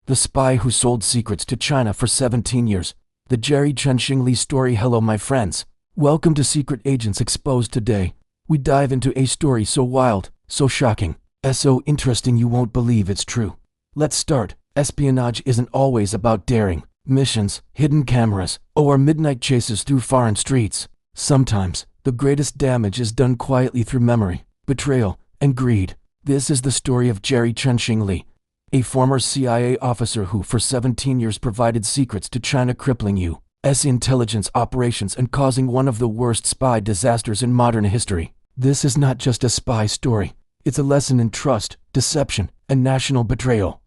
the spy who sold secrets to China for 17 years. The Jerry Chunxing Li story. Hello my friends. Welcome to Secret Agents Exposed. Today, we dive into a story so wild, so shocking, so interesting you won't believe it's true. Let's start. Espionage isn't always about daring missions, hidden cameras, or midnight chases through foreign streets. Sometimes, the greatest damage is done quietly through memory, betrayal, and greed. This is the story of Jerry Chunxing Li, a former CIA officer who for 17 years provided secrets to China, crippling U.S. intelligence operations and causing one of the worst spy disasters in modern history. This is not just a spy story. It's a lesson in trust, deception, and national betrayal.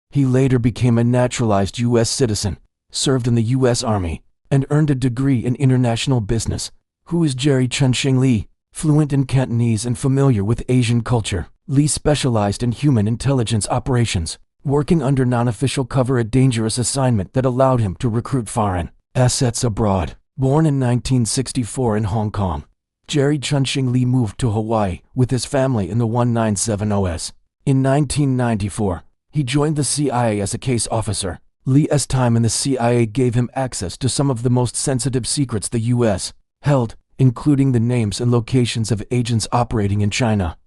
He later became a naturalized U.S. citizen, served in the U.S. Army, and earned a degree in international business. Who is Jerry Chunxing Li? Fluent in Cantonese and familiar with Asian culture, Li specialized in human intelligence operations, working under non-official cover, a dangerous assignment that allowed him to recruit foreign assets abroad. Born in 1964 in Hong Kong, Jerry Chunxing Li moved to Hawaii with his family in the 1970s. In 1994, he joined the CIA as a case officer. Li's time in the CIA gave him access to some of the most sensitive secrets the U.S. held, including the names and locations of agents operating in China.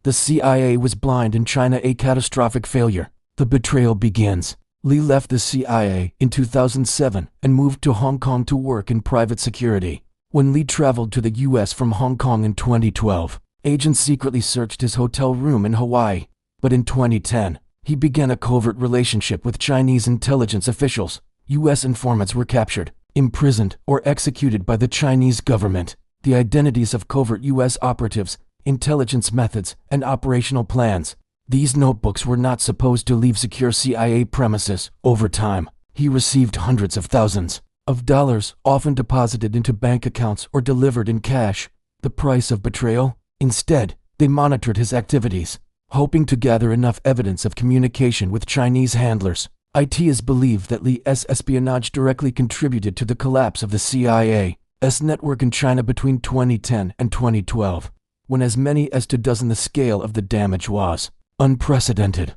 The CIA was blind in China, a catastrophic failure. The betrayal begins. Li left the CIA in 2007 and moved to Hong Kong to work in private security. When Li traveled to the U.S. from Hong Kong in 2012, agents secretly searched his hotel room in Hawaii. But in 2010, he began a covert relationship with Chinese intelligence officials. U.S. informants were captured, imprisoned, or executed by the Chinese government. The identities of covert U.S. operatives, intelligence methods, and operational plans. These notebooks were not supposed to leave secure CIA premises. Over time, he received hundreds of thousands of dollars, often deposited into bank accounts or delivered in cash. The price of betrayal? Instead, they monitored his activities, hoping to gather enough evidence of communication with Chinese handlers. It is believed that Li's espionage directly contributed to the collapse of the CIA's network in China between 2010 and 2012, when as many as 24. The scale of the damage was unprecedented.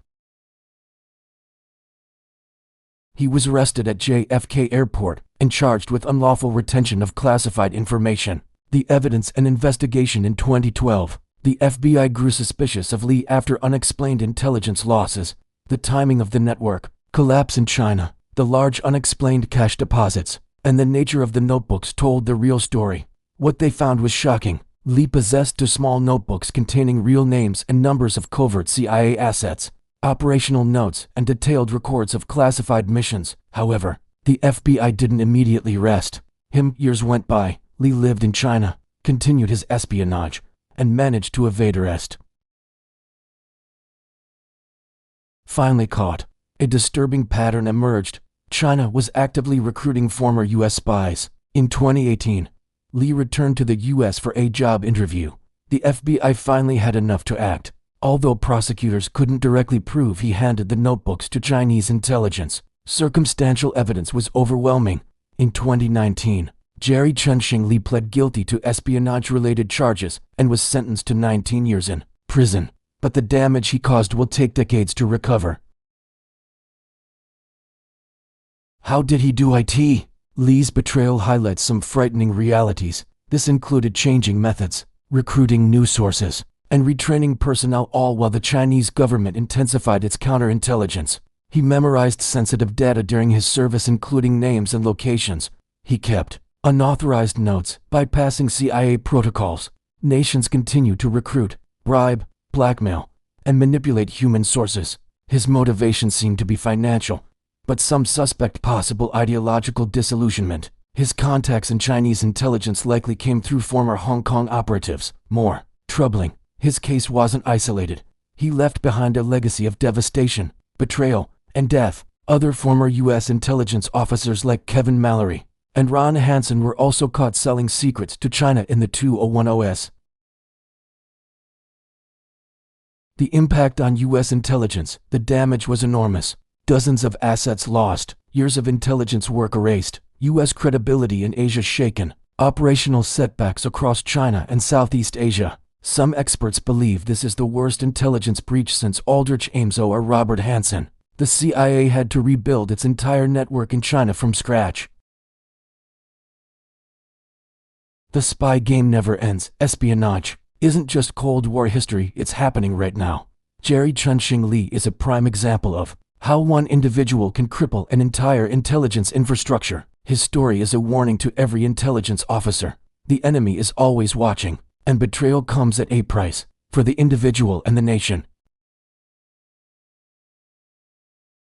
He was arrested at JFK Airport and charged with unlawful retention of classified information. The evidence and investigation. In 2012, the FBI grew suspicious of Li after unexplained intelligence losses, the timing of the network collapse in China, the large unexplained cash deposits, and the nature of the notebooks told the real story. What they found was shocking. Li possessed 2 small notebooks containing real names and numbers of covert CIA assets, operational notes, and detailed records of classified missions. However, the FBI didn't immediately arrest him. Years went by. Li lived in China, continued his espionage, and managed to evade arrest. Finally caught, a disturbing pattern emerged. China was actively recruiting former U.S. spies. In 2018, Li returned to the U.S. for a job interview. The FBI finally had enough to act. Although prosecutors couldn't directly prove he handed the notebooks to Chinese intelligence, circumstantial evidence was overwhelming. In 2019, Jerry Chunxing Li pled guilty to espionage-related charges and was sentenced to 19 years in prison. But the damage he caused will take decades to recover. How did he do it? Li's betrayal highlights some frightening realities. This included changing methods, recruiting new sources, and retraining personnel, all while the Chinese government intensified its counterintelligence. He memorized sensitive data during his service, including names and locations. He kept unauthorized notes, bypassing CIA protocols. Nations continue to recruit, bribe, blackmail, and manipulate human sources. His motivation seemed to be financial, but some suspect possible ideological disillusionment. His contacts in Chinese intelligence likely came through former Hong Kong operatives. More troubling, his case wasn't isolated. He left behind a legacy of devastation, betrayal, and death. Other former U.S. intelligence officers like Kevin Mallory and Ron Hansen were also caught selling secrets to China in the 2010s. The impact on U.S. intelligence, the damage was enormous. Dozens of assets lost, years of intelligence work erased, U.S. credibility in Asia shaken, operational setbacks across China and Southeast Asia. Some experts believe this is the worst intelligence breach since Aldrich Ames or Robert Hanssen. The CIA had to rebuild its entire network in China from scratch. The spy game never ends. Espionage isn't just Cold War history, it's happening right now. Jerry Chun-Shing Lee is a prime example of how one individual can cripple an entire intelligence infrastructure. His story is a warning to every intelligence officer. The enemy is always watching, and betrayal comes at a price for the individual and the nation.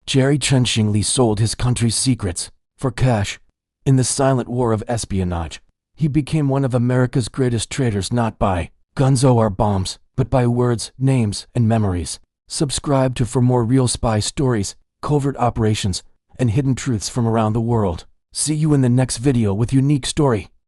Jerry Chun-Shing Lee sold his country's secrets for cash. In the silent war of espionage, he became one of America's greatest traitors, not by guns or bombs, but by words, names, and memories. Subscribe to for more real spy stories, covert operations, and hidden truths from around the world. See you in the next video with unique story.